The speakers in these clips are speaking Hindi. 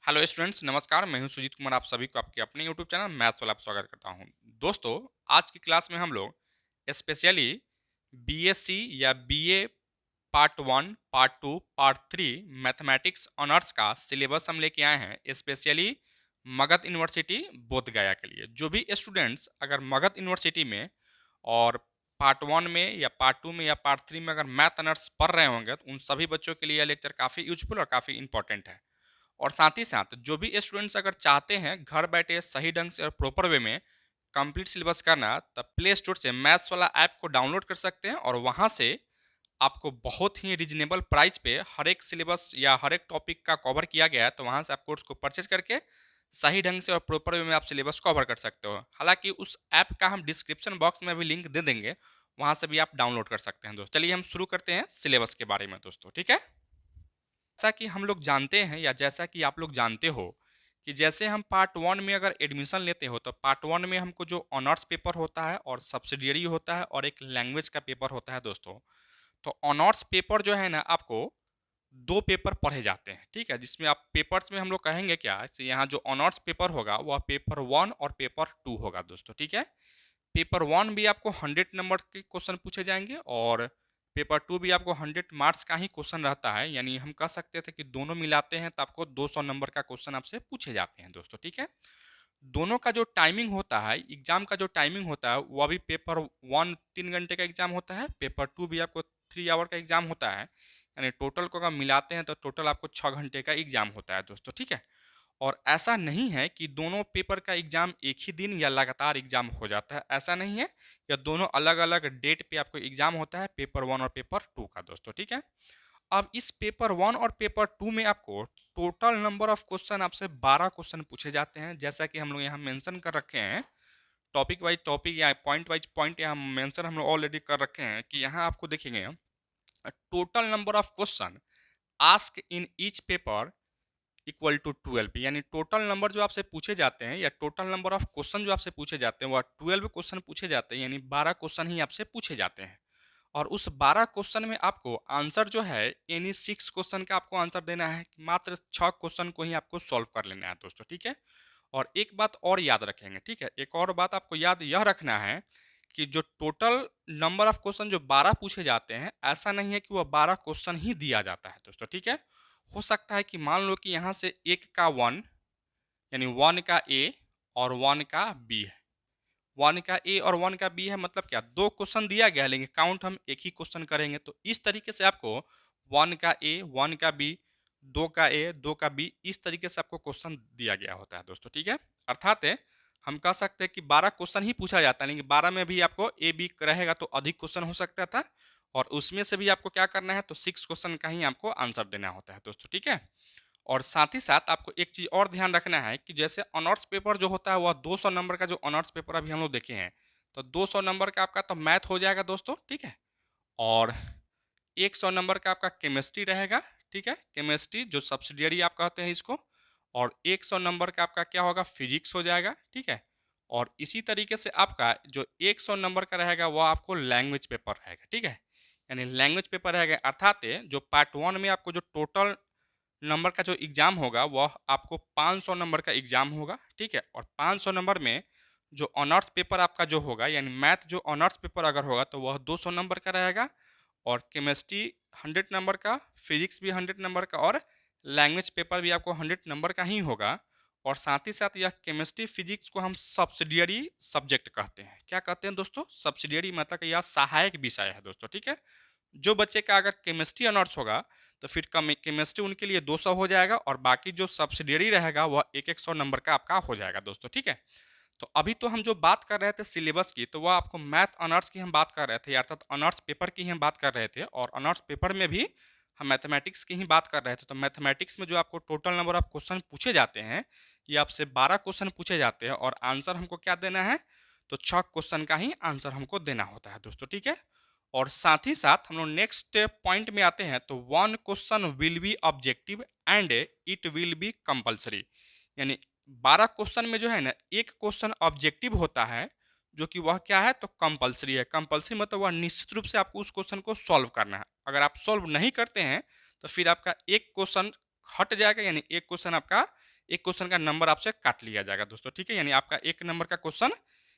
हेलो स्टूडेंट्स, नमस्कार। मैं हूं सुजीत कुमार। आप सभी को आपके अपने यूट्यूब चैनल मैथ्स वाला आप स्वागत करता हूं। दोस्तों, आज की क्लास में हम लोग स्पेशली बीएससी या BA part one, part two, part three mathematics honours का सिलेबस हम लेके आए हैं, स्पेशली मगध यूनिवर्सिटी बोध गया के लिए। जो भी स्टूडेंट्स अगर मगध यूनिवर्सिटी में और पार्ट वन में या पार्ट टू में या पार्ट थ्री में अगर मैथ ऑनर्स पढ़ रहे होंगे तो उन सभी बच्चों के लिए यह लेक्चर काफ़ी यूजफुल और काफ़ी इंपॉर्टेंट है। और साथ ही साथ जो भी स्टूडेंट्स अगर चाहते हैं घर बैठे सही ढंग से और प्रॉपर वे में कंप्लीट सिलेबस करना, तब प्ले स्टोर से मैथ्स वाला ऐप को डाउनलोड कर सकते हैं और वहां से आपको बहुत ही रिजनेबल प्राइस पे हर एक सिलेबस या हर एक टॉपिक का कवर किया गया है। तो वहां से आप कोर्स को परचेज करके सही ढंग से और प्रॉपर वे में आप सिलेबस कवर कर सकते हो। हालांकि उस ऐप का हम डिस्क्रिप्शन बॉक्स में भी लिंक दे देंगे, वहां से भी आप डाउनलोड कर सकते हैं। दोस्तों, चलिए हम शुरू करते हैं सिलेबस के बारे में। दोस्तों, ठीक है। जैसा कि हम लोग जानते हैं या जैसा कि आप लोग जानते हो कि जैसे हम पार्ट वन में अगर एडमिशन लेते हो तो पार्ट वन में हमको जो ऑनर्स पेपर होता है और सब्सिडियरी होता है और एक लैंग्वेज का पेपर होता है। दोस्तों, तो ऑनर्स पेपर जो है ना, आपको दो पेपर पढ़े जाते हैं, ठीक है। जिसमें आप पेपर्स में हम लोग कहेंगे क्या, यहाँ जो ऑनर्स पेपर होगा वह पेपर वन और पेपर टू होगा। दोस्तों, ठीक है। पेपर वन भी आपको 100 नंबर के क्वेश्चन पूछे जाएंगे और पेपर टू भी आपको 100 मार्क्स का ही क्वेश्चन रहता है। यानी हम कह सकते थे कि दोनों मिलाते हैं तो आपको 200 नंबर का क्वेश्चन आपसे पूछे जाते हैं। दोस्तों, ठीक है। दोनों का जो टाइमिंग होता है, एग्जाम का जो टाइमिंग होता है, वह भी पेपर वन 3 घंटे का एग्जाम होता है, पेपर टू भी आपको 3 आवर का एग्जाम होता है। यानी टोटल को अगर मिलाते हैं तो टोटल आपको 6 घंटे का एग्जाम होता है। दोस्तों, ठीक है। और ऐसा नहीं है कि दोनों पेपर का एग्जाम एक ही दिन या लगातार एग्जाम हो जाता है, ऐसा नहीं है। या दोनों अलग अलग डेट पे आपको एग्जाम होता है, पेपर वन और पेपर टू का। दोस्तों, ठीक है। अब इस पेपर वन और पेपर टू में आपको टोटल नंबर ऑफ क्वेश्चन आपसे 12 क्वेश्चन पूछे जाते हैं। जैसा कि हम लोग यहाँ मेंशन कर रखे हैं, टॉपिक वाइज टॉपिक या पॉइंट वाइज पॉइंट यहाँ मेंशन हम लोग ऑलरेडी कर रखे हैं कि यहाँ आपको देखेंगे total number of question ask in each paper equal to 12। यानी टोटल नंबर जो आपसे पूछे जाते हैं या टोटल नंबर ऑफ क्वेश्चन जो आपसे पूछे जाते हैं वह 12 क्वेश्चन पूछे जाते हैं। यानी 12 क्वेश्चन ही आपसे पूछे जाते हैं और उस 12 क्वेश्चन में आपको आंसर जो है एनी 6 क्वेश्चन का आपको आंसर देना है। मात्र 6 क्वेश्चन को ही आपको सॉल्व कर लेना है। दोस्तों, ठीक है। और एक बात और याद रखेंगे, ठीक है। एक और बात आपको याद यह रखना है कि जो टोटल नंबर ऑफ क्वेश्चन जो 12 पूछे जाते हैं, ऐसा नहीं है कि वह 12 क्वेश्चन ही दिया जाता है। दोस्तों, ठीक है। हो सकता है कि मान लो कि यहाँ से एक का वन, यानी वन का ए और वन का बी है। वन का ए और वन का बी है, मतलब क्या, दो क्वेश्चन दिया गया है लेकिन काउंट हम एक ही क्वेश्चन करेंगे। तो इस तरीके से आपको वन का ए, वन का बी, दो का ए, दो का बी, इस तरीके से आपको क्वेश्चन दिया गया होता है। दोस्तों, ठीक है। अर्थात हम कह सकते हैं कि 12 क्वेश्चन ही पूछा जाता है, लेकिन 12 में भी आपको ए बी रहेगा तो अधिक क्वेश्चन हो सकता था और उसमें से भी आपको क्या करना है, तो 6 क्वेश्चन का ही आपको आंसर देना होता है। दोस्तों, ठीक है। और साथ ही साथ आपको एक चीज़ और ध्यान रखना है कि जैसे ऑनर्स पेपर जो होता है वह 200 नंबर का जो ऑनर्स पेपर अभी हम लोग देखे हैं, तो 200 नंबर का आपका तो मैथ हो जाएगा। दोस्तों, ठीक है। और 100 नंबर का आपका केमिस्ट्री रहेगा, ठीक है। केमिस्ट्री जो सब्सिडियरी आप कहते हैं इसको। और 100 नंबर का आपका क्या होगा, फिजिक्स हो जाएगा, ठीक है। और इसी तरीके से आपका जो 100 नंबर का रहेगा वह आपको लैंग्वेज पेपर रहेगा, ठीक है। यानी लैंग्वेज पेपर रहेगा। अर्थात जो पार्ट वन में आपको जो टोटल नंबर का जो एग्ज़ाम होगा वह आपको 500 नंबर का एग्ज़ाम होगा, ठीक है। और 500 नंबर में जो ऑनर्स पेपर आपका जो होगा, यानी मैथ जो ऑनर्स पेपर अगर होगा तो वह 200 नंबर का रहेगा और केमिस्ट्री 100 नंबर का, फिजिक्स भी 100 नंबर का और लैंग्वेज पेपर भी आपको 100 नंबर का ही होगा। और साथ ही साथ यह केमिस्ट्री फिजिक्स को हम सब्सिडियरी सब्जेक्ट कहते हैं। क्या कहते हैं दोस्तों, सब्सिडियरी, मतलब कि यह सहायक विषय है। दोस्तों, ठीक है। जो बच्चे का अगर केमिस्ट्री ऑनर्स होगा तो फिर केमिस्ट्री उनके लिए 200 हो जाएगा और बाकी जो सब्सिडियरी रहेगा वह 100 नंबर का आपका हो जाएगा। दोस्तों, ठीक है। तो अभी तो हम जो बात कर रहे थे सिलेबस की, तो वह आपको मैथ ऑनर्स की हम बात कर रहे थे, अर्थात ऑनर्स पेपर की हम बात कर रहे थे। और ऑनर्स पेपर में भी हम मैथमेटिक्स की ही बात कर रहे थे। तो मैथमेटिक्स में जो आपको टोटल नंबर ऑफ क्वेश्चन पूछे जाते हैं, ये आपसे 12 क्वेश्चन पूछे जाते हैं और आंसर हमको क्या देना है, तो 6 क्वेश्चन का ही आंसर हमको देना होता है। दोस्तों, ठीक है। और साथ ही साथ हम लोग नेक्स्ट पॉइंट में आते हैं, तो one question will be objective and it will be compulsory. यानी 12 क्वेश्चन में जो है ना, एक क्वेश्चन ऑब्जेक्टिव होता है जो कि वह क्या है, तो कंपलसरी है। कंपलसरी मतलब वह निश्चित रूप से आपको उस क्वेश्चन को सॉल्व करना है। अगर आप सॉल्व नहीं करते हैं तो फिर आपका एक क्वेश्चन हट जाएगा, यानी एक क्वेश्चन आपका एक क्वेश्चन का नंबर आपसे काट लिया जाएगा दोस्तों, ठीक है। यानी आपका एक नंबर का क्वेश्चन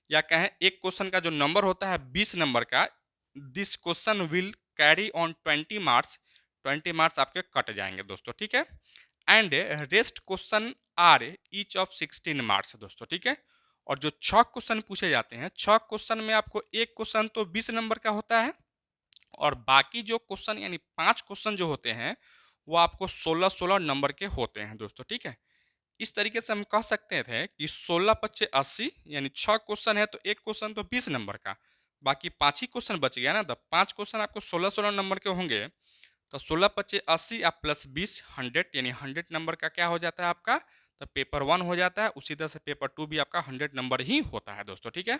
या कहें एक क्वेश्चन का जो नंबर होता है 20 नंबर का, this question will carry on 20 marks, 20 marks आपके कट जाएंगे दोस्तों, ठीक है। And rest question are each of 16 marks दोस्तों, ठीक है। और जो 6 क्वेश्चन पूछे जाते हैं, 6 क्वेश्चन में आपको एक क्वेश्चन तो 20 नंबर का होता है और बाकी जो क्वेश्चन यानी 5 क्वेश्चन जो होते हैं वो आपको 16-16 नंबर के होते हैं दोस्तों, ठीक है। इस तरीके से हम कह सकते थे कि 16 पच्चे 80, यानी 6 क्वेश्चन है तो एक क्वेश्चन तो 20 नंबर का, बाकी 5 ही क्वेश्चन बच गया ना, तो 5 क्वेश्चन आपको 16-16 नंबर के होंगे। तो 16 पच्चे 80 आप प्लस 20 100, यानी 100 नंबर का क्या हो जाता है आपका, तो पेपर 1 हो जाता है। उसी तरह से पेपर 2 भी आपका 100 नंबर ही होता है दोस्तों, ठीक है।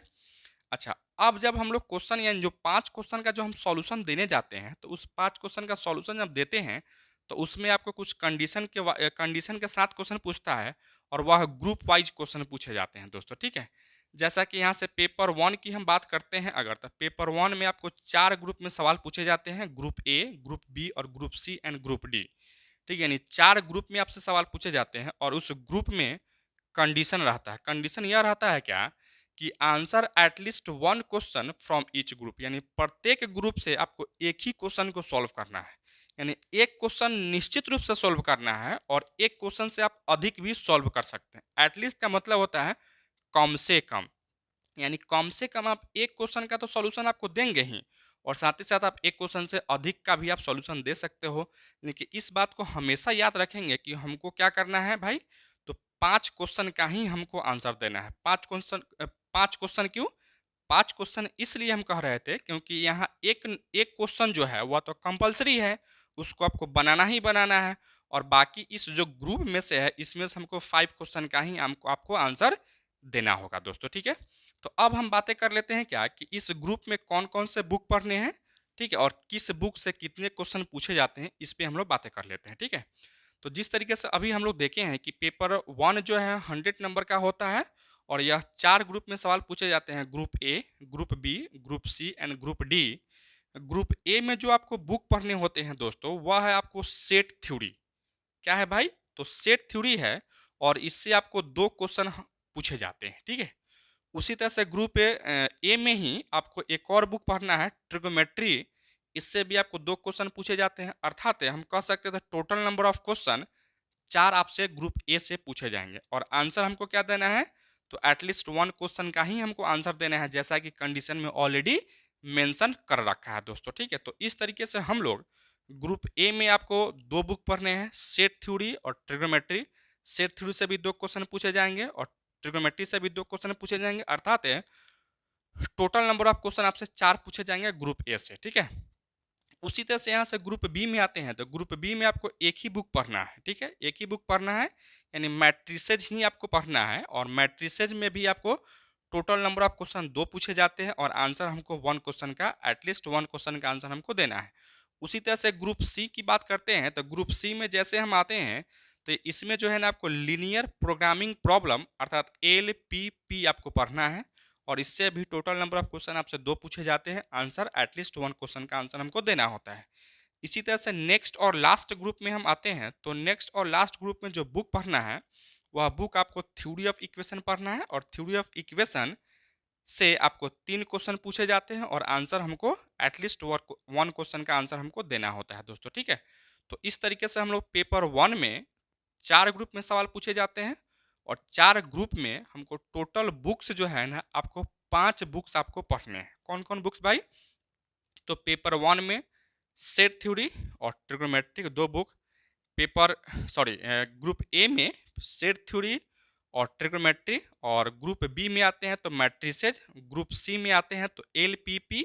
अच्छा, अब जब हम लोग क्वेश्चन यानी जो 5 क्वेश्चन का जो हम सॉल्यूशन देने जाते हैं, तो उस 5 क्वेश्चन का सॉल्यूशन जब देते हैं तो उसमें आपको कुछ कंडीशन के साथ क्वेश्चन पूछता है और वह ग्रुप वाइज क्वेश्चन पूछे जाते हैं दोस्तों, ठीक है। जैसा कि यहाँ से पेपर 1 की हम बात करते हैं अगर, तो पेपर 1 में आपको 4 ग्रुप में सवाल पूछे जाते हैं, ग्रुप ए, ग्रुप बी और group C and group D, ठीक है। यानी 4 ग्रुप में आपसे सवाल पूछे जाते हैं और उस ग्रुप में कंडीशन रहता है। कंडीशन यह रहता है क्या कि answer at least 1 question from each group, यानी प्रत्येक ग्रुप से आपको एक ही क्वेश्चन को सॉल्व करना है। यानी एक क्वेश्चन निश्चित रूप से सॉल्व करना है और एक क्वेश्चन से आप अधिक भी सॉल्व कर सकते हैं। एटलीस्ट का मतलब होता है कम से कम, यानी कम से कम आप एक क्वेश्चन का तो सॉल्यूशन आपको देंगे ही और साथ ही साथ आप एक क्वेश्चन से अधिक का भी आप सॉल्यूशन दे सकते हो। लेकिन इस बात को हमेशा याद रखेंगे कि हमको क्या करना है भाई, तो 5 क्वेश्चन का ही हमको आंसर देना है। 5 क्वेश्चन क्यों, 5 क्वेश्चन इसलिए हम कह रहे थे क्योंकि यहाँ एक एक क्वेश्चन जो है वह तो कंपलसरी है, उसको आपको बनाना ही बनाना है और बाकी इस जो ग्रुप में से है इसमें से हमको 5 क्वेश्चन का ही हमको आपको आंसर देना होगा दोस्तों, ठीक है। तो अब हम बातें कर लेते हैं क्या कि इस ग्रुप में कौन कौन से बुक पढ़ने हैं, ठीक है, और किस बुक से कितने क्वेश्चन पूछे जाते हैं, इस पे हम लोग बातें कर लेते हैं, ठीक है। तो जिस तरीके से अभी हम लोग देखे हैं कि पेपर 1 जो है 100 नंबर का होता है और यह 4 ग्रुप में सवाल पूछे जाते हैं, group A, group B, group C and group D. Group A में जो आपको बुक पढ़ने होते हैं दोस्तों वह है आपको सेट थ्योरी। क्या है भाई, तो सेट थ्योरी है और इससे आपको 2 क्वेश्चन पूछे जाते हैं, ठीक है। उसी तरह से ग्रुप ए में ही आपको एक और बुक पढ़ना है ट्रिगोमेट्री, इससे भी आपको 2 क्वेश्चन पूछे जाते हैं। अर्थात हम कह सकते थे टोटल नंबर ऑफ क्वेश्चन 4 आपसे ग्रुप ए से पूछे जाएंगे और आंसर हमको क्या देना है, तो एटलीस्ट 1 क्वेश्चन का ही हमको आंसर देना है, जैसा कि कंडीशन में ऑलरेडी मेंशन कर रखा है दोस्तों, ठीक है। तो इस तरीके से हम लोग ग्रुप ए में आपको 2 बुक पढ़ने हैं, सेट थ्योरी और ट्रिगोमेट्री। सेट थ्योरी से भी 2 क्वेश्चन पूछे जाएंगे और ट्रिगोमेट्री से भी 2 क्वेश्चन पूछे जाएंगे। अर्थात टोटल नंबर ऑफ क्वेश्चन आपसे 4 पूछे जाएंगे ग्रुप ए से, ठीक है। उसी तरह से यहाँ से ग्रुप बी में आते हैं तो ग्रुप बी में आपको एक ही बुक पढ़ना है, ठीक है, एक ही बुक पढ़ना है, यानी मैट्रिसेज ही आपको पढ़ना है और मैट्रिसेज में भी आपको टोटल नंबर ऑफ क्वेश्चन 2 पूछे जाते हैं और आंसर हमको 1 क्वेश्चन का एटलीस्ट 1 क्वेश्चन का आंसर हमको देना है। उसी तरह से ग्रुप सी की बात करते हैं तो ग्रुप सी में जैसे हम आते हैं तो इसमें जो है ना आपको लीनियर प्रोग्रामिंग प्रॉब्लम अर्थात LPP आपको पढ़ना है और इससे भी टोटल नंबर ऑफ क्वेश्चन आपसे 2 पूछे जाते हैं, आंसर एटलीस्ट 1 क्वेश्चन का आंसर हमको देना होता है। इसी तरह से नेक्स्ट और लास्ट ग्रुप में हम आते हैं तो नेक्स्ट और लास्ट ग्रुप में जो बुक पढ़ना है वह बुक आपको थ्योरी ऑफ इक्वेशन पढ़ना है और थ्योरी ऑफ इक्वेशन से आपको 3 क्वेश्चन पूछे जाते हैं और आंसर हमको एटलीस्ट 1 क्वेश्चन का आंसर हमको देना होता है दोस्तों, ठीक है। तो इस तरीके से हम लोग पेपर 1 में 4 ग्रुप में सवाल पूछे जाते हैं और 4 ग्रुप में हमको टोटल बुक्स जो है ना आपको 5 बुक्स आपको पढ़ने हैं। कौन कौन बुक्स भाई, तो पेपर 1 में सेट थ्योरी और ट्रिग्नोमेट्री 2 बुक, ग्रुप ए में सेट थ्योरी और ट्रिग्नोमेट्री और ग्रुप बी में आते हैं तो मैट्रिसेज, ग्रुप सी में आते हैं तो LPP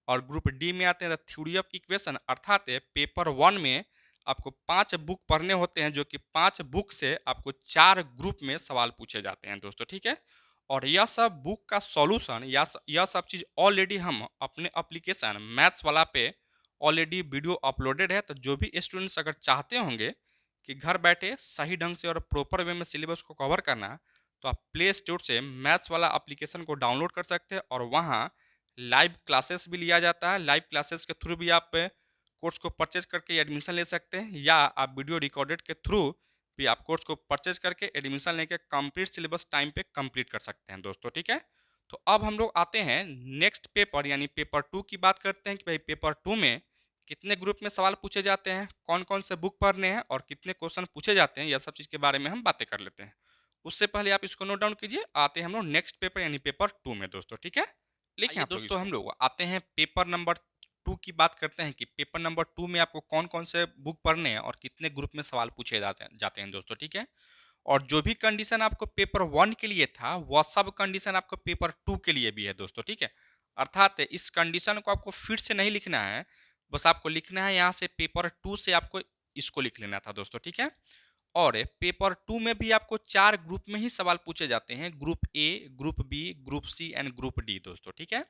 और ग्रुप डी में आते हैं तो थ्योरी ऑफ इक्वेशन। अर्थात पेपर 1 में आपको 5 बुक पढ़ने होते हैं जो कि 5 बुक से आपको 4 ग्रुप में सवाल पूछे जाते हैं दोस्तों, ठीक है। और यह सब बुक का सॉल्यूशन यह सब चीज़ ऑलरेडी हम अपने एप्लीकेशन मैथ्स वाला पे ऑलरेडी वीडियो अपलोडेड है। तो जो भी स्टूडेंट्स अगर चाहते होंगे कि घर बैठे सही ढंग से और प्रॉपर वे में सिलेबस को कवर करना, तो आप प्ले स्टोर से मैथ्स वाला एप्लीकेशन को डाउनलोड कर सकते हैं और वहाँ लाइव क्लासेस भी लिया जाता है। लाइव क्लासेस के थ्रू भी आप कोर्स को परचेज करके एडमिशन ले सकते हैं या आप वीडियो रिकॉर्डेड के थ्रू भी आप कोर्स को परचेज करके एडमिशन लेके कंप्लीट सिलेबस टाइम पे कंप्लीट कर सकते हैं दोस्तों, ठीक है। तो अब हम लोग आते हैं नेक्स्ट पेपर यानी पेपर 2 की बात करते हैं कि भाई पेपर 2 में कितने ग्रुप में सवाल पूछे जाते हैं, कौन कौन से बुक पढ़ने हैं और कितने क्वेश्चन पूछे जाते हैं, यह सब चीज़ के बारे में हम बातें कर लेते हैं। उससे पहले आप इसको नोट डाउन कीजिए। आते हैं हम लोग नेक्स्ट पेपर यानी पेपर 2 में दोस्तों, ठीक है। लिखिए आप दोस्तों, हम लोग आते हैं पेपर नंबर 2 की बात करते हैं कि पेपर नंबर 2 में आपको कौन कौन से बुक पढ़ने हैं और कितने ग्रुप में सवाल पूछे जाते हैं दोस्तों, ठीक है। और जो भी कंडीशन आपको पेपर 1 के लिए था वह सब कंडीशन आपको पेपर 2 के लिए भी है दोस्तों, ठीक है। अर्थात इस कंडीशन को आपको फिर से नहीं लिखना है, बस आपको लिखना है यहाँ से पेपर 2 से आपको इसको लिख लेना था दोस्तों, ठीक है। और पेपर 2 में भी आपको 4 ग्रुप में ही सवाल पूछे जाते हैं, group A, group B, group C and group D दोस्तों, ठीक है।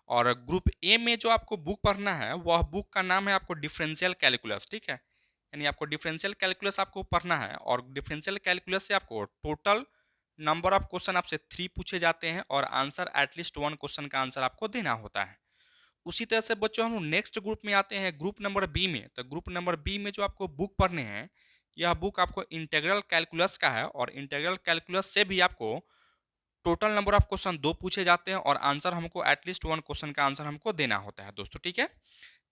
और ग्रुप ए में जो आपको बुक पढ़ना है वह बुक का नाम है आपको डिफरेंशियल कैलकुलस, ठीक है। यानी आपको डिफरेंशियल कैलकुलस आपको पढ़ना है और डिफरेंशियल कैलकुलस से आपको टोटल नंबर ऑफ क्वेश्चन आपसे 3 पूछे जाते हैं और आंसर एटलीस्ट 1 क्वेश्चन का आंसर आपको देना होता है। उसी तरह से बच्चों हम नेक्स्ट ग्रुप में आते हैं, ग्रुप नंबर बी में। तो ग्रुप नंबर बी में जो आपको बुक पढ़ने हैं, यह बुक आपको इंटीग्रल कैलकुलस का है और इंटीग्रल कैलकुलस से भी आपको टोटल नंबर ऑफ क्वेश्चन 2 पूछे जाते हैं और आंसर हमको एटलीस्ट 1 क्वेश्चन का आंसर हमको देना होता है दोस्तों, ठीक है।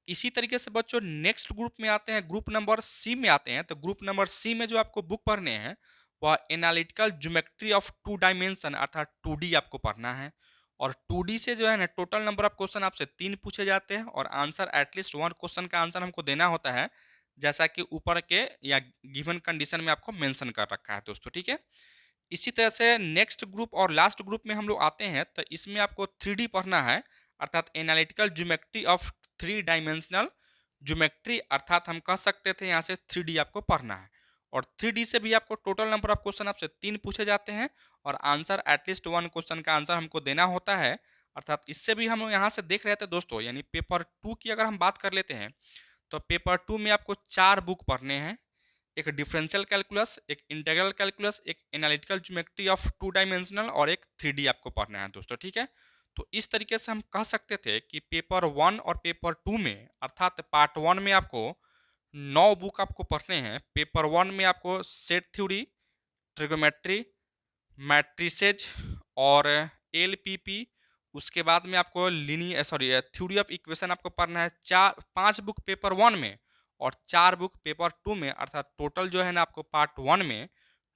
इसी तरीके से बच्चों नेक्स्ट ग्रुप में आते हैं, ग्रुप नंबर सी में आते हैं। तो ग्रुप नंबर सी में जो आपको बुक पढ़ने हैं वह एनालिटिकल ज्योमेट्री ऑफ 2 डायमेंशन अर्थात 2D आपको पढ़ना है। और 2D से जो है ना टोटल नंबर ऑफ क्वेश्चन आपसे 3 पूछे जाते हैं और आंसर एटलीस्ट 1 क्वेश्चन का आंसर हमको देना होता है, जैसा कि ऊपर के या गिवन कंडीशन में आपको मेंशन कर रखा है दोस्तों, ठीक है। इसी तरह से नेक्स्ट ग्रुप और लास्ट ग्रुप में हम लोग आते हैं। तो इसमें आपको 3D पढ़ना है अर्थात analytical geometry of 3 dimensional geometry, अर्थात हम कह सकते थे यहाँ से 3D आपको पढ़ना है। और 3D से भी आपको टोटल नंबर ऑफ क्वेश्चन आपसे 3 पूछे जाते हैं और आंसर एटलीस्ट 1 क्वेश्चन का आंसर हमको देना होता है। अर्थात इससे भी हम यहाँ से देख रहे थे दोस्तों, यानी पेपर 2 की अगर हम बात कर लेते हैं तो पेपर 2 में आपको 4 बुक पढ़ने हैं, एक डिफरेंशियल कैलकुलस, एक इंटीग्रल कैलकुलस, एक एनालिटिकल ज्योमेट्री ऑफ 2 डायमेंशनल और एक 3D आपको पढ़ना है दोस्तों, ठीक है। तो इस तरीके से हम कह सकते थे कि पेपर 1 और पेपर 2 में अर्थात पार्ट 1 में आपको 9 बुक आपको पढ़ने हैं। पेपर 1 में आपको सेट थ्योरी, ट्रिगोमेट्री, मैट्रिसेज और एलपीपी, उसके बाद में आपको थ्योरी ऑफ इक्वेशन आपको पढ़ना है। 5 बुक पेपर 1 में और 4 बुक पेपर 2 में, अर्थात टोटल जो है ना आपको पार्ट 1 में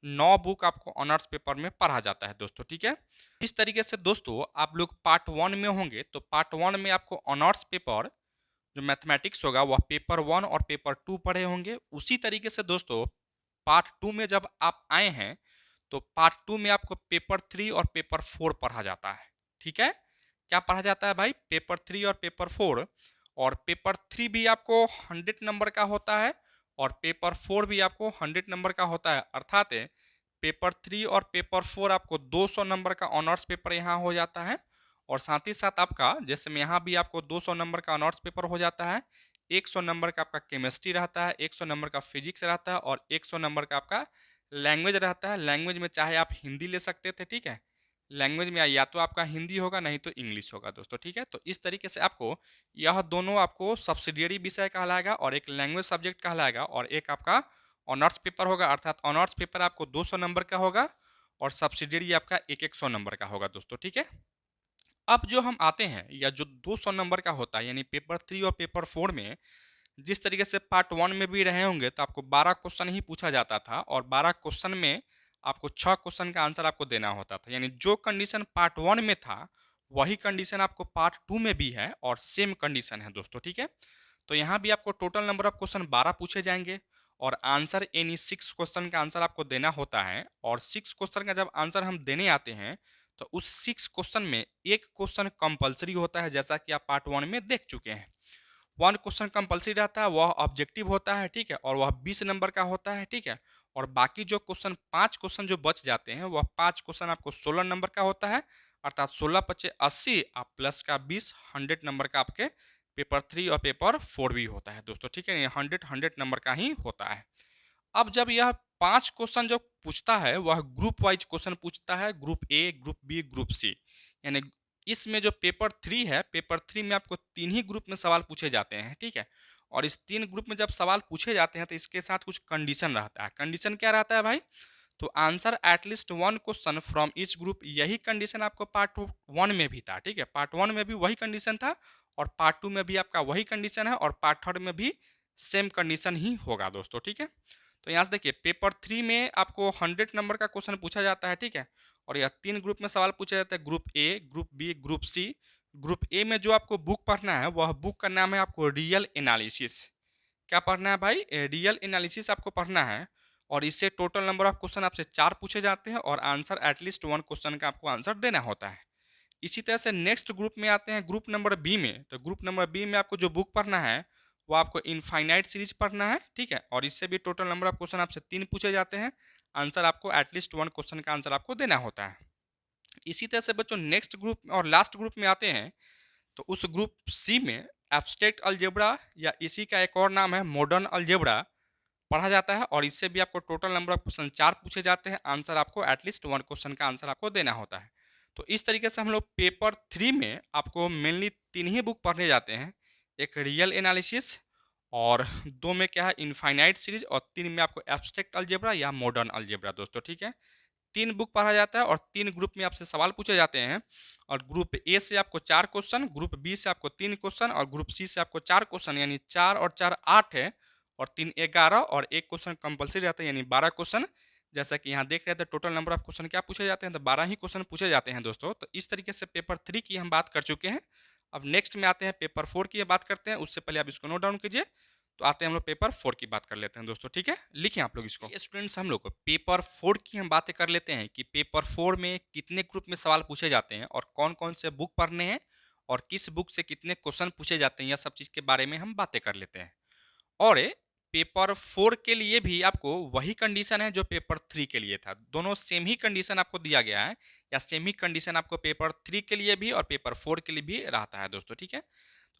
9 बुक आपको ऑनर्स पेपर में पढ़ा जाता है दोस्तों, ठीक है। इस तरीके से दोस्तों आप लोग पार्ट 1 में होंगे तो पार्ट 1 में आपको ऑनर्स पेपर जो मैथमेटिक्स होगा वह पेपर 1 और पेपर 2 पढ़े होंगे। उसी तरीके से दोस्तों पार्ट 2 में जब आप आए हैं तो पार्ट 2 में आपको पेपर 3 और पेपर 4 पढ़ा जाता है, ठीक है। क्या पढ़ा जाता है भाई? पेपर 3 और पेपर 4। और पेपर 3 भी आपको 100 नंबर का होता है और पेपर 4 भी आपको 100 नंबर का होता है। अर्थात पेपर 3 और पेपर 4 आपको 200 नंबर का ऑनर्स पेपर यहाँ हो जाता है और साथ ही साथ आपका जैसे में यहाँ भी आपको 200 नंबर का ऑनर्स पेपर हो जाता है। 100 नंबर का आपका केमिस्ट्री रहता है, 100 नंबर का फिजिक्स रहता है और 100 नंबर का आपका लैंग्वेज रहता है। लैंग्वेज में चाहे आप हिंदी ले सकते थे, ठीक है। लैंग्वेज में या तो आपका हिंदी होगा नहीं तो इंग्लिश होगा दोस्तों, ठीक है। तो इस तरीके से आपको यह दोनों आपको सब्सिडियरी विषय कहलाएगा और एक लैंग्वेज सब्जेक्ट कहलाएगा और एक आपका ऑनर्स पेपर होगा। अर्थात ऑनर्स पेपर आपको 200 नंबर का होगा और सब्सिडियरी आपका 100 नंबर का होगा दोस्तों, ठीक है। अब जो हम आते हैं या जो 200 नंबर का होता है यानी पेपर 3 और पेपर 4 में जिस तरीके से पार्ट 1 में भी रहे होंगे तो आपको 12 क्वेश्चन ही पूछा जाता था और 12 क्वेश्चन में आपको 6 क्वेश्चन का आंसर आपको देना होता था। यानी जो कंडीशन पार्ट 1 में था वही कंडीशन आपको पार्ट 2 में भी है और सेम कंडीशन है दोस्तों, ठीक है। तो यहाँ भी आपको टोटल नंबर ऑफ क्वेश्चन 12 पूछे जाएंगे और आंसर यानी 6 क्वेश्चन का आंसर आपको देना होता है। और 6 क्वेश्चन का जब आंसर हम देने आते हैं तो उस 6 क्वेश्चन में एक क्वेश्चन कंपलसरी होता है, जैसा कि आप पार्ट 1 में देख चुके हैं। 1 क्वेश्चन कंपलसरी रहता है, वह ऑब्जेक्टिव होता है, ठीक है, और वह 20 नंबर का होता है, ठीक है। और बाकी जो क्वेश्चन 5 क्वेश्चन जो बच जाते हैं वह 5 क्वेश्चन आपको 16 नंबर का होता है। अर्थात 16 पचे 80 आप प्लस का 20 100 नंबर का आपके पेपर 3 और पेपर 4 भी होता है दोस्तों, ठीक है। 100 नंबर का ही होता है। अब जब यह 5 क्वेश्चन जो पूछता है वह ग्रुप वाइज क्वेश्चन पूछता है, group A, group B, group C. यानी इसमें जो पेपर 3 है, पेपर 3 में आपको 3 ही ग्रुप में सवाल पूछे जाते हैं, ठीक है। और इस 3 ग्रुप में जब सवाल पूछे जाते हैं तो इसके साथ कुछ कंडीशन रहता है। कंडीशन क्या रहता है भाई? तो answer at least 1 question from each group, यही कंडीशन आपको पार्ट 1 में भी था, ठीक है। पार्ट 1 में भी वही कंडीशन था और पार्ट 2 में भी आपका वही कंडीशन है और पार्ट 3 में भी सेम कंडीशन ही होगा दोस्तों, ठीक है। तो यहाँ से देखिए पेपर 3 में आपको 100 नंबर का क्वेश्चन पूछा जाता है, ठीक है। और यह 3 ग्रुप में सवाल पूछा जाता है, group A, group B, group C. Group A में जो आपको बुक पढ़ना है वह बुक का नाम है आपको रियल एनालिसिस। क्या पढ़ना है भाई? रियल एनालिसिस आपको पढ़ना है और इससे टोटल नंबर ऑफ क्वेश्चन आपसे 4 पूछे जाते हैं और आंसर एटलीस्ट 1 क्वेश्चन का आपको आंसर देना होता है। इसी तरह से नेक्स्ट ग्रुप में आते हैं ग्रुप नंबर बी में। तो ग्रुप नंबर बी में आपको जो बुक पढ़ना है वो आपको इनफाइनाइट सीरीज पढ़ना है, ठीक है। और इससे भी टोटल नंबर ऑफ क्वेश्चन आपसे 3 पूछे जाते हैं, आंसर आपको एटलीस्ट 1 क्वेश्चन का आंसर आपको देना होता है। इसी तरह से बच्चों नेक्स्ट ग्रुप और लास्ट ग्रुप में आते हैं तो उस ग्रुप सी में एब्स्ट्रैक्ट अलजेब्रा या इसी का एक और नाम है मॉडर्न अलजेब्रा पढ़ा जाता है और इससे भी आपको टोटल नंबर ऑफ क्वेश्चन 4 पूछे जाते हैं, आंसर आपको एटलीस्ट 1 क्वेश्चन का आंसर आपको देना होता है। तो इस तरीके से हम लोग पेपर 3 में आपको मेनली 3 ही बुक पढ़ने जाते हैं, एक रियल एनालिसिस और 2 में क्या है इनफाइनाइट सीरीज और 3 में आपको एब्स्ट्रैक्ट अलजेब्रा या मॉडर्न अलजेब्रा दोस्तों, ठीक है। 3 बुक पढ़ा जाता है और 3 ग्रुप में आपसे सवाल पूछे जाते हैं और ग्रुप ए से आपको 4 क्वेश्चन, ग्रुप बी से आपको 3 क्वेश्चन और ग्रुप सी से आपको 4 क्वेश्चन, यानी 4 और 4 8 है और 3 11 और 1 क्वेश्चन कंपलसरी रहता है, यानी 12 क्वेश्चन। जैसा कि यहाँ देख रहे थे टोटल नंबर ऑफ क्वेश्चन क्या पूछे जाते हैं, तो 12 ही क्वेश्चन पूछे जाते हैं दोस्तों। तो इस तरीके से पेपर 3 की हम बात कर चुके हैं। अब नेक्स्ट में आते हैं पेपर 4 की बात करते हैं, उससे पहले आप इसको नोट डाउन कीजिए। तो आते हैं हम लोग पेपर 4 की बात कर लेते हैं दोस्तों, ठीक है। लिखिए आप लोग इसको। स्टूडेंट्स हम लोग पेपर 4 की हम बातें कर लेते हैं कि पेपर 4 में कितने ग्रुप में सवाल पूछे जाते हैं और कौन कौन से बुक पढ़ने हैं और किस बुक से कितने क्वेश्चन पूछे जाते हैं, यह सब चीज़ के बारे में हम बातें कर लेते हैं। और पेपर 4 के लिए भी आपको वही कंडीशन है जो पेपर 3 के लिए था, दोनों सेम ही कंडीशन आपको दिया गया है या सेम ही कंडीशन आपको पेपर 3 के लिए भी और पेपर 4 के लिए भी रहता है दोस्तों, ठीक है।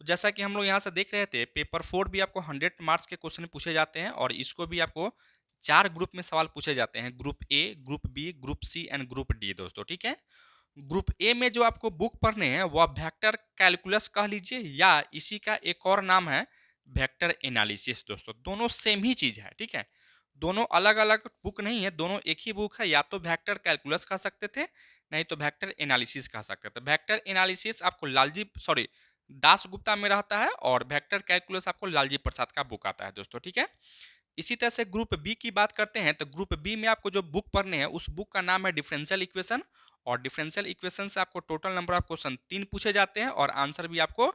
तो जैसा कि हम लोग यहाँ से देख रहे थे पेपर 4 भी आपको 100 मार्क्स के क्वेश्चन पूछे जाते हैं और इसको भी आपको 4 ग्रुप में सवाल पूछे जाते हैं, group A, group B, group C and group D दोस्तों, ठीक है। ग्रुप ए में जो आपको बुक पढ़ने हैं वह वेक्टर कैलकुलस कह लीजिए या इसी का एक और नाम है वेक्टर एनालिसिस दोस्तों, दोनों सेम ही चीज़ है, ठीक है। दोनों अलग अलग बुक नहीं है, दोनों एक ही बुक है, या तो वेक्टर कैलकुलस कह सकते थे नहीं तो वेक्टर एनालिसिस कह सकते थे। वेक्टर एनालिसिस आपको दास गुप्ता में रहता है और वेक्टर कैलकुलस आपको लालजी प्रसाद का बुक आता है दोस्तों, ठीक है। इसी तरह से ग्रुप बी की बात करते हैं तो ग्रुप बी में आपको जो बुक पढ़ने हैं उस बुक का नाम है डिफरेंशियल इक्वेशन और डिफरेंशियल इक्वेशन से आपको टोटल नंबर ऑफ क्वेश्चन 3 पूछे जाते हैं और आंसर भी आपको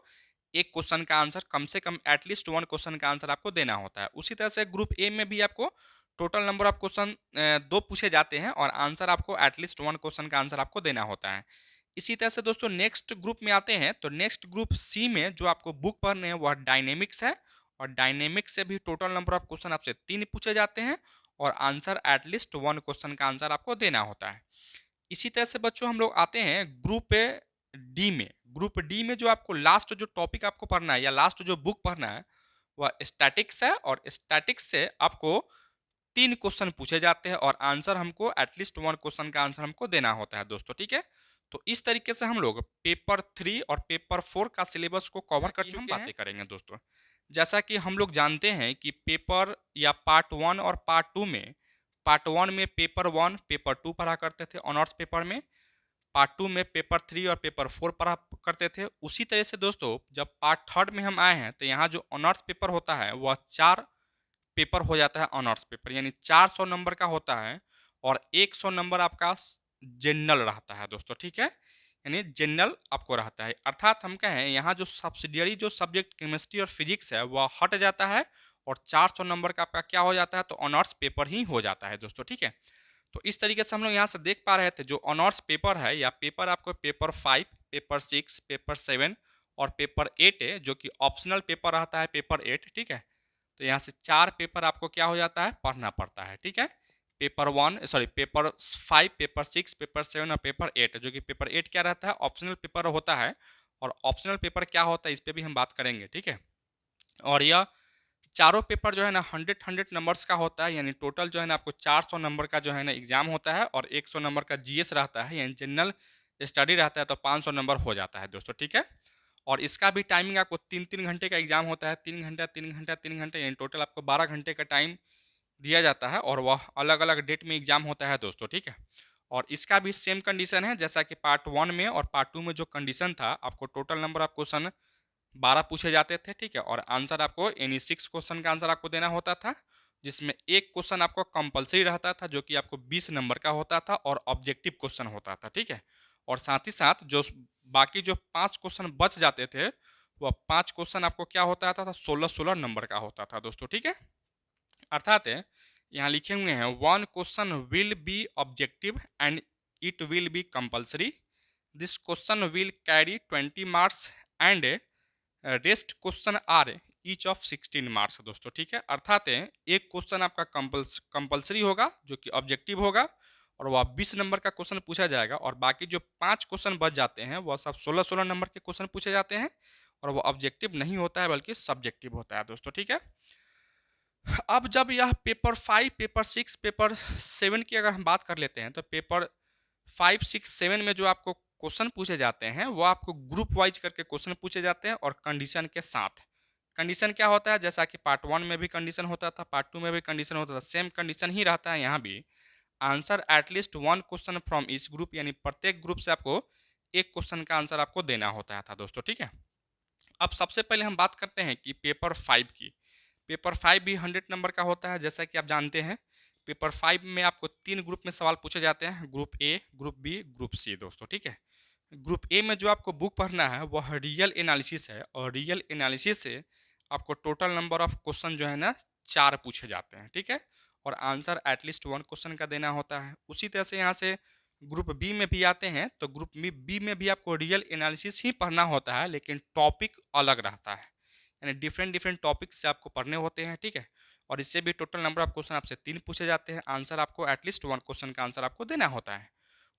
एक क्वेश्चन का आंसर कम से कम एटलीस्ट 1 क्वेश्चन का आंसर आपको देना होता है। उसी तरह से ग्रुप ए में भी आपको टोटल नंबर ऑफ क्वेश्चन 2 पूछे जाते हैं और आंसर आपको एटलीस्ट 1 क्वेश्चन का आंसर आपको देना होता है। इसी तरह से दोस्तों नेक्स्ट ग्रुप में आते हैं तो नेक्स्ट ग्रुप सी में जो आपको बुक पढ़ने हैं वह डायनेमिक्स है और डायनेमिक्स से भी टोटल नंबर ऑफ क्वेश्चन आपसे 3 पूछे जाते हैं और आंसर एटलीस्ट 1 क्वेश्चन का आंसर आपको देना होता है। इसी तरह से बच्चों हम लोग आते हैं ग्रुप डी में। ग्रुप डी में जो आपको लास्ट जो टॉपिक आपको पढ़ना है या लास्ट जो बुक पढ़ना है वह स्टैटिक्स है और स्टैटिक्स से आपको 3 क्वेश्चन पूछे जाते हैं और आंसर हमको एटलीस्ट 1 क्वेश्चन का आंसर हमको देना होता है दोस्तों, ठीक है। तो इस तरीके से हम लोग पेपर 3 और पेपर 4 का सिलेबस को कवर कर चुके हैं। बातें करेंगे दोस्तों, जैसा कि हम लोग जानते हैं कि पेपर या पार्ट 1 और पार्ट 2 में, पार्ट 1 में पेपर 1 पेपर 2 पढ़ा करते थे ऑनर्स पेपर में, पार्ट 2 में पेपर 3 और पेपर 4 पढ़ा करते थे। उसी तरह से दोस्तों जब पार्ट 3 में हम आए हैं तो यहाँ जो ऑनर्स पेपर होता है वह 4 पेपर हो जाता है ऑनर्स पेपर, यानी 400 नंबर का होता है और 100 नंबर आपका जनरल रहता है दोस्तों, ठीक है। यानी जनरल आपको रहता है, अर्थात हम कहें यहाँ जो सब्सिडियरी जो सब्जेक्ट केमिस्ट्री और फिजिक्स है वह हट जाता है और 400 नंबर का आपका क्या हो जाता है तो ऑनर्स पेपर ही हो जाता है दोस्तों, ठीक है। तो इस तरीके से हम लोग यहाँ से देख पा रहे थे जो ऑनर्स पेपर है या पेपर आपको पेपर 5, पेपर 6, पेपर 7 और पेपर 8 है जो कि ऑप्शनल पेपर रहता है पेपर 8, ठीक है। तो यहाँ से 4 पेपर आपको क्या हो जाता है पढ़ना पड़ता है, ठीक है। पेपर 5, पेपर 6, पेपर 7 और पेपर 8, जो कि पेपर 8 क्या रहता है ऑप्शनल पेपर होता है और ऑप्शनल पेपर क्या होता है इस पर भी हम बात करेंगे, ठीक है। और यह चारों पेपर जो है ना 100 नंबर्स का होता है, यानी टोटल जो है ना आपको 400 नंबर का जो है ना एग्जाम होता है और 100 नंबर का जीएस रहता है, यानी जनरल स्टडी रहता है तो 500 नंबर हो जाता है दोस्तों, ठीक है। और इसका भी टाइमिंग आपको 3-3 घंटे का एग्जाम होता है, 3 घंटा 3 घंटा 3 घंटे, यानी टोटल आपको 12 घंटे का टाइम दिया जाता है और वह अलग अलग डेट में एग्जाम होता है दोस्तों, ठीक है। और इसका भी सेम कंडीशन है जैसा कि पार्ट 1 में और पार्ट 2 में जो कंडीशन था, आपको टोटल नंबर ऑफ क्वेश्चन 12 पूछे जाते थे, ठीक है। और आंसर आपको एनी 6 क्वेश्चन का आंसर आपको देना होता था, जिसमें एक क्वेश्चन आपको कंपलसरी रहता था जो कि आपको 20 नंबर का होता था और ऑब्जेक्टिव क्वेश्चन होता था, ठीक है। और साथ ही साथ जो बाकी जो 5 क्वेश्चन बच जाते थे, वह 5 क्वेश्चन आपको क्या होता था 16-16 नंबर का होता था दोस्तों, ठीक है। अर्थात यहाँ लिखे हुए हैं 1 question will be objective and it will be compulsory, this question will carry 20 marks and rest question are each of 16 marks दोस्तों, ठीक है। अर्थात एक क्वेश्चन आपका कंपलसरी होगा जो कि ऑब्जेक्टिव होगा और वह 20 नंबर का क्वेश्चन पूछा जाएगा, और बाकी जो 5 क्वेश्चन बच जाते हैं वह सब 16-16 नंबर के क्वेश्चन पूछे जाते हैं और वह ऑब्जेक्टिव नहीं होता है बल्कि सब्जेक्टिव होता है दोस्तों, ठीक है। अब जब यह पेपर 5, पेपर 6, पेपर 7 की अगर हम बात कर लेते हैं, तो पेपर 5, 6, 7 में जो आपको क्वेश्चन पूछे जाते हैं वो आपको ग्रुप वाइज करके क्वेश्चन पूछे जाते हैं और कंडीशन के साथ। कंडीशन क्या होता है, जैसा कि पार्ट 1 में भी कंडीशन होता था, पार्ट 2 में भी कंडीशन होता था, सेम कंडीशन ही रहता है यहाँ भी। आंसर एटलीस्ट 1 क्वेश्चन फ्रॉम इस ग्रुप, यानी प्रत्येक ग्रुप से आपको एक क्वेश्चन का आंसर आपको देना होता था दोस्तों, ठीक है। अब सबसे पहले हम बात करते हैं कि पेपर 5 की। पेपर 5 भी 100 नंबर का होता है, जैसा कि आप जानते हैं। पेपर 5 में आपको 3 ग्रुप में सवाल पूछे जाते हैं, group A, group B, group C दोस्तों, ठीक है। ग्रुप ए में जो आपको बुक पढ़ना है वह रियल एनालिसिस है, और रियल एनालिसिस से आपको टोटल नंबर ऑफ क्वेश्चन जो है ना 4 पूछे जाते हैं, ठीक है। और आंसर एटलीस्ट 1 क्वेश्चन का देना होता है। उसी तरह से यहाँ से ग्रुप बी में भी आते हैं, तो ग्रुप बी में भी आपको रियल एनालिसिस ही पढ़ना होता है, लेकिन टॉपिक अलग रहता है, यानी डिफरेंट डिफरेंट टॉपिक से आपको पढ़ने होते हैं, ठीक है। और इससे भी टोटल नंबर ऑफ क्वेश्चन आपसे 3 पूछे जाते हैं, आंसर आपको एटलीस्ट 1 क्वेश्चन का आंसर आपको देना होता है।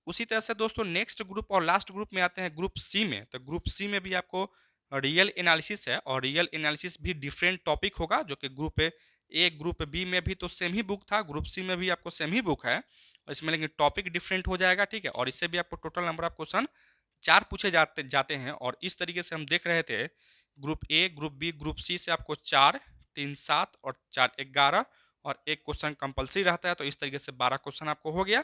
उसी तरह से दोस्तों नेक्स्ट ग्रुप और लास्ट ग्रुप में आते हैं ग्रुप सी में। तो ग्रुप सी में भी आपको रियल एनालिसिस है, और रियल एनालिसिस भी डिफरेंट टॉपिक होगा, जो कि ग्रुप ए, ग्रुप बी में भी तो सेम ही बुक था, ग्रुप सी में भी आपको सेम ही बुक है, और इसमें लेकिन टॉपिक डिफरेंट हो जाएगा, ठीक है। और इससे भी आपको टोटल नंबर ऑफ क्वेश्चन 4 पूछे जाते हैं। और इस तरीके से हम देख रहे थे group A, group B, group C से आपको 4, 3, 7 और 4, 11 और एक क्वेश्चन कंपलसरी रहता है, तो इस तरीके से 12 क्वेश्चन आपको हो गया।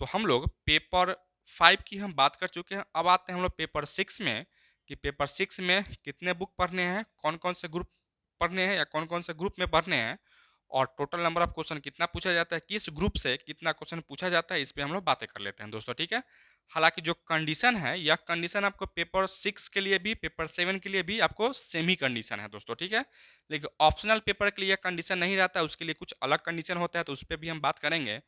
तो हम लोग पेपर 5 की हम बात कर चुके हैं। अब आते हैं हम लोग पेपर 6 में, कि पेपर 6 में कितने बुक पढ़ने हैं, कौन कौन से ग्रुप पढ़ने हैं या कौन कौन से ग्रुप में पढ़ने हैं, और टोटल नंबर ऑफ क्वेश्चन कितना पूछा जाता है, किस ग्रुप से कितना क्वेश्चन पूछा जाता है, इस पर हम लोग बातें कर लेते हैं दोस्तों, ठीक है। हालांकि जो कंडीशन है, यह कंडीशन आपको पेपर 6 के लिए भी, पेपर 7 के लिए भी आपको सेम ही कंडीशन है दोस्तों, ठीक है। लेकिन ऑप्शनल पेपर के लिए कंडीशन नहीं रहता है, उसके लिए कुछ अलग कंडीशन होता है, तो उस पर भी हम बात करेंगे।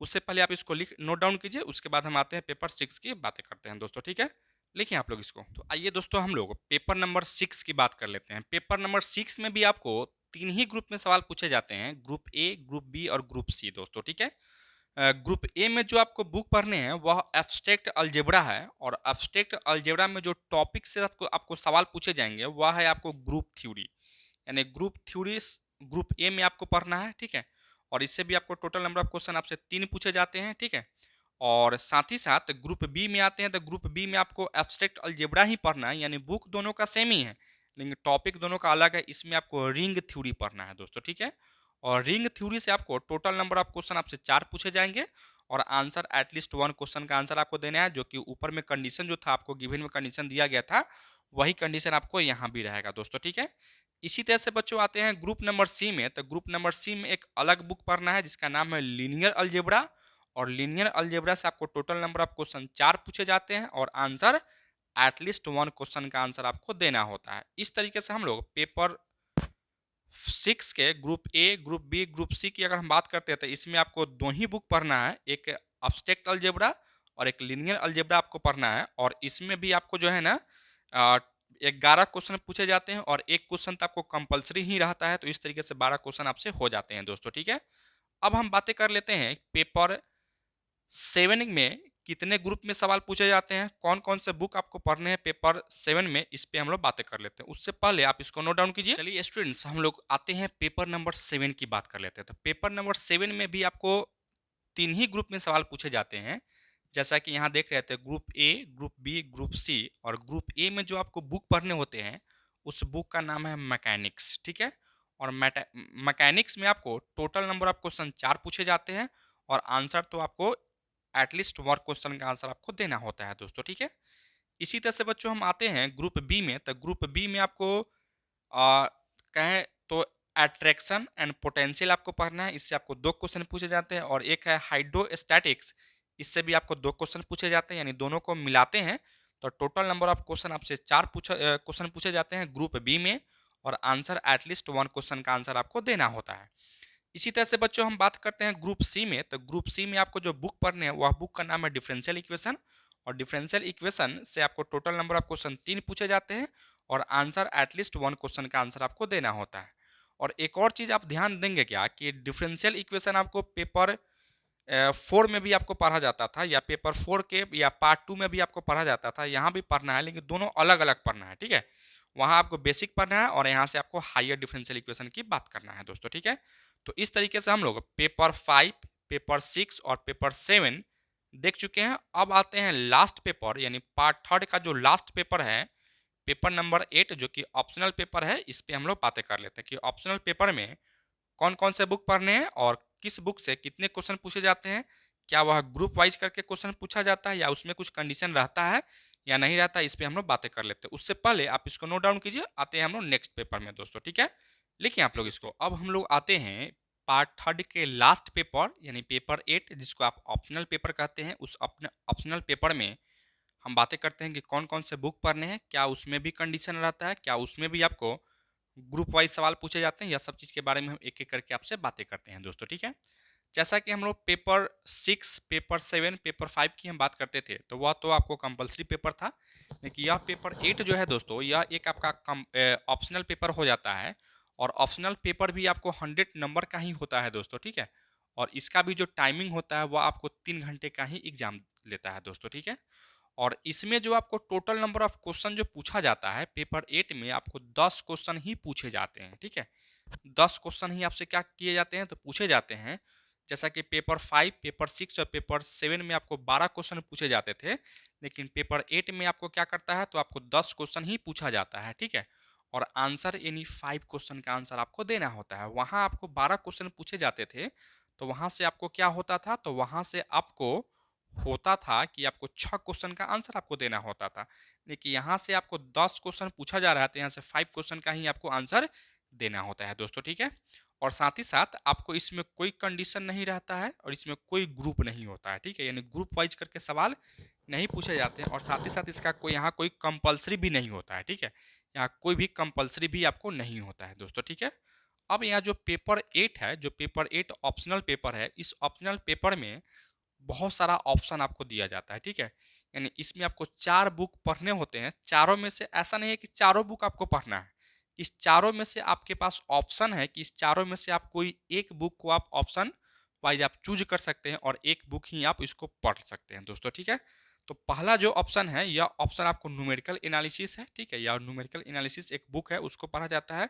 उससे पहले आप इसको नोट डाउन कीजिए, उसके बाद हम आते हैं पेपर 6 की बातें करते हैं दोस्तों, ठीक है। लिखिए आप लोग इसको। तो आइए दोस्तों हम लोग पेपर नंबर 6 की बात कर लेते हैं। पेपर नंबर 6 में भी आपको 3 ही ग्रुप में सवाल पूछे जाते हैं, ग्रुप ए, ग्रुप बी और ग्रुप सी दोस्तों, ठीक है। ग्रुप ए में जो आपको बुक पढ़ने हैं वह एब्स्ट्रैक्ट अलजेब्रा है, और एब्स्ट्रैक्ट अलजेब्रा में जो टॉपिक से आपको सवाल पूछे जाएंगे वह है आपको ग्रुप थ्योरी, यानी ग्रुप थ्योरी ग्रुप ए में आपको पढ़ना है, ठीक है। और इससे भी आपको टोटल नंबर ऑफ क्वेश्चन आपसे 3 पूछे जाते हैं, ठीक है। और साथ ही साथ ग्रुप बी में आते हैं, तो ग्रुप बी में आपको एब्स्ट्रैक्ट अलजेब्रा ही पढ़ना है, यानी बुक दोनों का सेम ही है लेकिन टॉपिक दोनों का अलग है। इसमें आपको रिंग थ्योरी पढ़ना है दोस्तों, ठीक है। और रिंग थ्योरी से आपको टोटल नंबर ऑफ क्वेश्चन आपसे 4 पूछे जाएंगे, और आंसर एटलीस्ट 1 क्वेश्चन का आंसर आपको देना है, जो कि ऊपर में कंडीशन जो था आपको गिवन में कंडीशन दिया गया था, वही कंडीशन आपको यहाँ भी रहेगा दोस्तों, ठीक है। इसी तरह से बच्चों आते हैं ग्रुप नंबर सी में। तो ग्रुप नंबर सी में एक अलग बुक पढ़ना है जिसका नाम है लीनियर अलजेब्रा, और लीनियर अलजेब्रा से आपको टोटल नंबर ऑफ क्वेश्चन 4 पूछे जाते हैं, और आंसर एटलीस्ट 1 क्वेश्चन का आंसर आपको देना होता है। इस तरीके से हम लोग पेपर 6 के group A, group B, group C की अगर हम बात करते हैं, तो इसमें आपको 2 ही बुक पढ़ना है, एक एब्स्ट्रैक्ट अलजेब्रा और एक लीनियर अलजेब्रा आपको पढ़ना है। और इसमें भी आपको जो है ना 11 क्वेश्चन पूछे जाते हैं, और एक क्वेश्चन तो आपको कंपलसरी ही रहता है, तो इस तरीके से 12 क्वेश्चन आपसे हो जाते हैं दोस्तों, ठीक है। अब हम बातें कर लेते हैं पेपर 7 में कितने ग्रुप में सवाल पूछे जाते हैं, कौन कौन से बुक आपको पढ़ने हैं पेपर 7 में, इस पे हम लोग बातें कर लेते हैं। उससे पहले आप इसको नोट डाउन कीजिए। चलिए स्टूडेंट्स, हम लोग आते हैं पेपर नंबर 7 की बात कर लेते हैं। तो पेपर नंबर 7 में भी आपको 3 ही ग्रुप में सवाल पूछे जाते हैं, जैसा कि यहाँ देख रहे थे group A, group B, group C, और ग्रुप ए में जो आपको बुक पढ़ने होते हैं उस बुक का नाम है मैकेनिक्स, ठीक है। और मैकेनिक्स में आपको टोटल नंबर ऑफ क्वेश्चन 4 पूछे जाते हैं और आंसर तो आपको एटलीस्ट 1 क्वेश्चन का आंसर आपको देना होता है दोस्तों, ठीक है। इसी तरह से बच्चों हम आते हैं ग्रुप बी में। तो ग्रुप बी में आपको कहें तो अट्रैक्शन एंड पोटेंशियल आपको पढ़ना है, इससे आपको 2 क्वेश्चन पूछे जाते हैं। और एक है हाइड्रोस्टैटिक्स, इससे भी आपको 2 क्वेश्चन पूछे जाते हैं, यानी दोनों को मिलाते हैं तो टोटल नंबर ऑफ क्वेश्चन आपसे 4 क्वेश्चन पूछे जाते हैं ग्रुप बी में, और आंसर एटलीस्ट 1 क्वेश्चन का आंसर आपको देना होता है। इसी तरह से बच्चों हम बात करते हैं ग्रुप सी में। तो ग्रुप सी में आपको जो बुक पढ़ने हैं वह बुक का नाम है डिफरेंशियल इक्वेशन, और डिफरेंशियल इक्वेशन से आपको टोटल नंबर ऑफ क्वेश्चन 3 पूछे जाते हैं और आंसर एटलीस्ट 1 क्वेश्चन का आंसर आपको देना होता है। और एक और चीज़ आप ध्यान देंगे क्या कि डिफरेंशियल इक्वेशन आपको पेपर 4 में भी आपको पढ़ा जाता था, या पेपर 4 के या पार्ट 2 में भी आपको पढ़ा जाता था। यहाँ भी पढ़ना है, लेकिन दोनों अलग अलग पढ़ना है, ठीक है। वहाँ आपको बेसिक पढ़ना है और यहाँ से आपको हायर डिफरेंशियल इक्वेशन की बात करना है दोस्तों, ठीक है। तो इस तरीके से हम लोग पेपर 5, पेपर 6 और पेपर 7 देख चुके हैं। अब आते हैं लास्ट पेपर, यानी पार्ट 3 का जो लास्ट पेपर है, पेपर नंबर 8, जो कि ऑप्शनल पेपर है। इस पे हम लोग बातें कर लेते हैं कि ऑप्शनल पेपर में कौन कौन से बुक पढ़ने हैं और किस बुक से कितने क्वेश्चन पूछे जाते हैं, क्या वह ग्रुप वाइज करके क्वेश्चन पूछा जाता है या उसमें कुछ कंडीशन रहता है या नहीं रहता है, इस पे हम लोग बातें कर लेते हैं। उससे पहले आप इसको नोट डाउन कीजिए। आते हैं हम लोग नेक्स्ट पेपर में दोस्तों, ठीक है। लिखिए आप लोग इसको। अब हम लोग आते हैं पार्ट 3 के लास्ट पेपर, यानी पेपर 8, जिसको आप ऑप्शनल पेपर कहते हैं। उस अपने ऑप्शनल पेपर में हम बातें करते हैं कि कौन कौन से बुक पढ़ने हैं, क्या उसमें भी कंडीशन रहता है, क्या उसमें भी आपको ग्रुप वाइज सवाल पूछे जाते हैं, या सब चीज़ के बारे में हम एक एक करके आपसे बातें करते हैं दोस्तों, ठीक है। जैसा कि हम लोग पेपर 6, पेपर 7, पेपर 5 की हम बात करते थे तो वह तो आपको कंपलसरी पेपर था, लेकिन यह पेपर 8 जो है दोस्तों, यह एक आपका ऑप्शनल पेपर हो जाता है। और ऑप्शनल पेपर भी आपको 100 नंबर का ही होता है दोस्तों, ठीक है। और इसका भी जो टाइमिंग होता है वह आपको 3 घंटे का ही एग्जाम लेता है दोस्तों, ठीक है। और इसमें जो आपको टोटल नंबर ऑफ क्वेश्चन जो पूछा जाता है पेपर 8 में, आपको 10 क्वेश्चन ही पूछे जाते हैं, ठीक है। 10 क्वेश्चन ही आपसे क्या किए जाते हैं तो पूछे जाते हैं। जैसा कि पेपर 5, पेपर 6 और पेपर 7 में आपको 12 क्वेश्चन पूछे जाते थे, लेकिन पेपर 8 में आपको क्या करता है तो आपको 10 क्वेश्चन ही पूछा जाता है, ठीक है। और आंसर यानी 5 क्वेश्चन का आंसर आपको देना होता है। वहाँ आपको 12 क्वेश्चन पूछे जाते थे, तो वहाँ से आपको क्या होता था, तो वहाँ से आपको होता था कि आपको 6 क्वेश्चन का आंसर आपको देना होता था। लेकिन यहाँ से आपको 10 क्वेश्चन पूछा जा रहा है, तो यहाँ से 5 क्वेश्चन का ही आपको आंसर देना होता है दोस्तों, ठीक है। और साथ ही साथ आपको इसमें कोई कंडीशन नहीं रहता है और इसमें कोई ग्रुप नहीं होता है, ठीक है। यानी ग्रुप वाइज करके सवाल नहीं पूछे जाते हैं। और साथ ही साथ इसका कोई यहाँ कोई कंपलसरी भी नहीं होता है, ठीक है। यहाँ कोई भी कंपलसरी भी आपको नहीं होता है दोस्तों, ठीक है। अब यहाँ जो पेपर 8 है, जो पेपर 8 ऑप्शनल पेपर है, इस ऑप्शनल पेपर में बहुत सारा ऑप्शन आपको दिया जाता है, ठीक है। यानी इसमें आपको 4 बुक पढ़ने होते हैं। चारों में से ऐसा नहीं है कि चारों बुक आपको पढ़ना है। इस चारों में से आपके पास ऑप्शन है कि इस चारों में से आप कोई एक बुक को आप ऑप्शन वाइज आप चूज कर सकते हैं और एक बुक ही आप इसको पढ़ सकते हैं दोस्तों, ठीक है। तो पहला जो ऑप्शन है, यह ऑप्शन आपको न्यूमेरिकल एनालिसिस है, ठीक है। या न्यूमेरिकल एनालिसिस एक बुक है, उसको पढ़ा जाता है।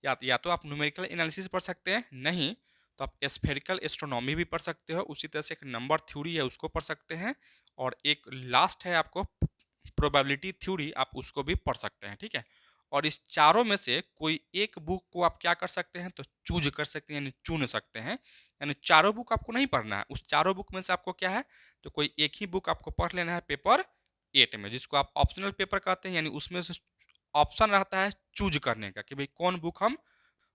या तो आप न्यूमेरिकल एनालिसिस पढ़ सकते हैं, नहीं तो आप स्फेरिकल एस्ट्रोनॉमी भी पढ़ सकते हो। उसी तरह से एक नंबर थ्योरी है, उसको पढ़ सकते हैं। और एक लास्ट है आपको प्रोबेबिलिटी थ्योरी, आप उसको भी पढ़ सकते हैं, ठीक है। और इस चारों में से कोई एक बुक को आप क्या कर सकते हैं तो चूज कर सकते हैं, यानी चुन सकते हैं। यानी चारों बुक आपको नहीं पढ़ना है। उस चारों बुक में से आपको क्या है तो कोई एक ही बुक आपको पढ़ लेना है पेपर 8 में, जिसको आप ऑप्शनल पेपर कहते हैं। यानी उसमें से ऑप्शन रहता है चूज करने का कि भाई कौन बुक हम।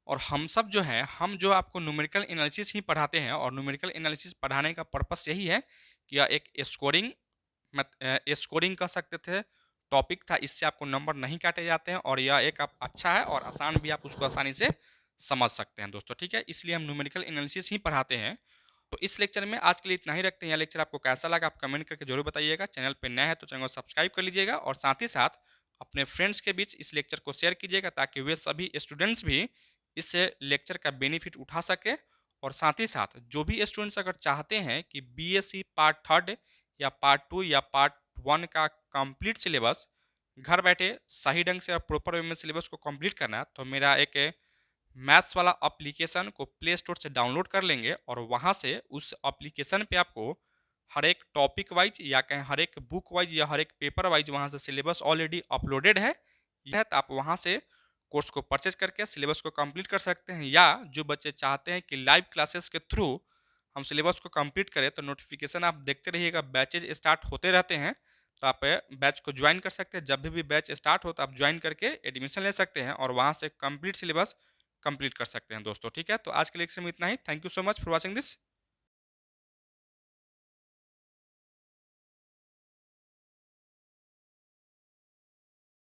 और हम सब जो है, हम जो आपको न्यूमेरिकल एनालिसिस ही पढ़ाते हैं, और न्यूमेरिकल एनालिसिस पढ़ाने का पर्पस यही है कि यह एक स्कोरिंग स्कोरिंग कर सकते थे टॉपिक था। इससे आपको नंबर नहीं काटे जाते हैं और यह एक आप अच्छा है और आसान भी, आप उसको आसानी से समझ सकते हैं दोस्तों, ठीक है। इसलिए हम न्यूमेरिकल एनालिसिस ही पढ़ाते हैं। तो इस लेक्चर में आज के लिए इतना ही रखते हैं। यह लेक्चर आपको कैसा लगा आप कमेंट करके जरूर बताइएगा। चैनल पर नया है तो चैनल को सब्सक्राइब कर लीजिएगा, और साथ ही साथ अपने फ्रेंड्स के बीच इस लेक्चर को शेयर कीजिएगा, ताकि वे सभी स्टूडेंट्स भी इस लेक्चर का बेनिफिट उठा सके। और साथ ही साथ जो भी स्टूडेंट्स अगर चाहते हैं कि बीएससी पार्ट 3 या पार्ट 2 या पार्ट 1 का कंप्लीट सिलेबस घर बैठे सही ढंग से और प्रॉपर वे में सिलेबस को कंप्लीट करना है, तो मेरा एक मैथ्स वाला एप्लीकेशन को प्ले स्टोर से डाउनलोड कर लेंगे, और वहाँ से उस एप्लीकेशन पे आपको हर एक टॉपिक वाइज या कहें हर एक बुक वाइज या हर एक पेपर वाइज वहाँ से सिलेबस ऑलरेडी अपलोडेड है। यह तो आप वहाँ से कोर्स को परचेज करके सिलेबस को कंप्लीट कर सकते हैं, या जो बच्चे चाहते हैं कि लाइव क्लासेस के थ्रू हम सिलेबस को कंप्लीट करें तो नोटिफिकेशन आप देखते रहिएगा, बैचेज स्टार्ट होते रहते हैं, तो आप बैच को ज्वाइन कर सकते हैं। जब भी बैच स्टार्ट हो तो आप ज्वाइन करके एडमिशन ले सकते हैं और वहाँ से कंप्लीट सिलेबस कंप्लीट कर सकते हैं दोस्तों। ठीक है, तो आज के लेक्चर में इतना ही। Thank you so much for watching this.